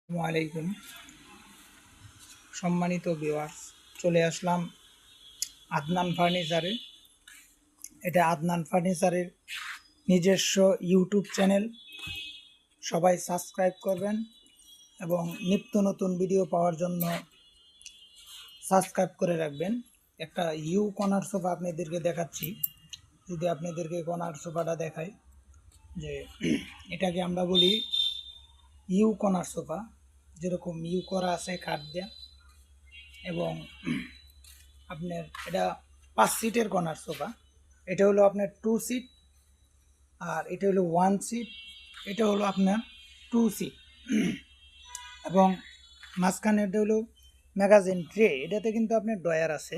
আসসালামু আলাইকুম। সম্মানিত ভিউয়ার্স, চলে আসলাম আদনান ফার্নিচারে। এটা আদনান ফার্নিচারের নিজস্ব ইউটিউব চ্যানেল। সবাই সাবস্ক্রাইব করবেন এবং নিত্য নতুন ভিডিও পাওয়ার জন্য সাবস্ক্রাইব করে রাখবেন। একটা ইউ কর্নার সোফা আপনাদেরকে দেখাচ্ছি। যদি আপনাদেরকে কর্নার সোফাটা দেখাই, যে এটাকে আমরা বলি ইউ কর্নার সোফা, যেরকম ইউ করা আছে কাঠ দেয়া। এবং আপনার এটা 5 সিটের কর্নার সোফা। এটা হলো আপনার 2 সিট, আর এটা হলো 1 সিট, এটা হলো আপনার 2 সিট। এবং মাঝখানে এটা হলো ম্যাগাজিন ট্রে, এটাতে কিন্তু আপনার ডয়ার আছে।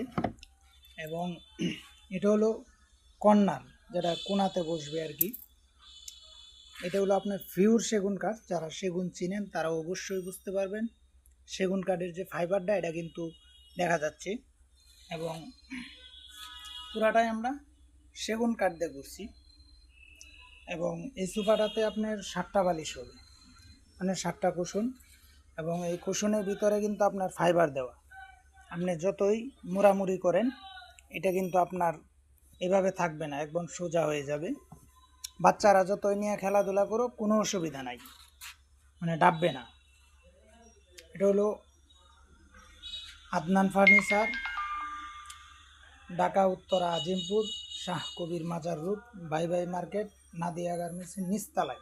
এবং এটা হলো কর্নার, যেটা কোনাতে বসবে আর কি। এটা হলো আপনার ফিউর সেগুন কাঠ। যারা সেগুন চিনেন তারা অবশ্যই বুঝতে পারবেন। সেগুন কাঠের যে ফাইবারটা, এটা কিন্তু দেখা যাচ্ছে। এবং পুরাটাই আমরা সেগুন কাঠ দিয়ে করছি। এবং এই সোফাটাতে আপনার 7টা বালিশ হবে, মানে 7টা কুশন। এবং এই কুশনের ভিতরে কিন্তু আপনার ফাইবার দেওয়া। আপনি যতই মুড়ামুড়ি করেন, এটা কিন্তু আপনার এভাবে থাকবে না, একদম সোজা হয়ে যাবে। বাচ্চারা যতই নিয়ে খেলাধুলা করো, কোনো অসুবিধা নাই, মানে ডাববে না। এটা হলো আদনান ফার্নিচার, ঢাকা উত্তরা আজিমপুর, শাহ কবির মাজার road, bye bye market, Nadia গার্মেন্টসের নিচতলায়।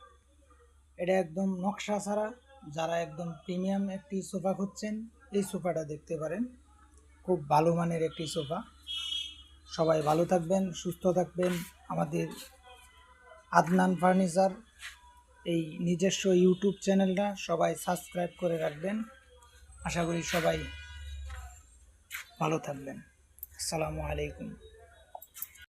এটা একদম নকশা ছাড়া। যারা একদম প্রিমিয়াম একটি সোফা খুঁজছেন, এই সোফাটা দেখতে পারেন। খুব ভালো মানের একটি সোফা। সবাই ভালো থাকবেন, সুস্থ থাকবেন। আমাদের আদনান ফার্নিচার এই নিজস্ব ইউটিউব চ্যানেলটা সবাই সাবস্ক্রাইব করে রাখবেন। আশা করি সবাই ভালো থাকবেন। আসসালামু আলাইকুম।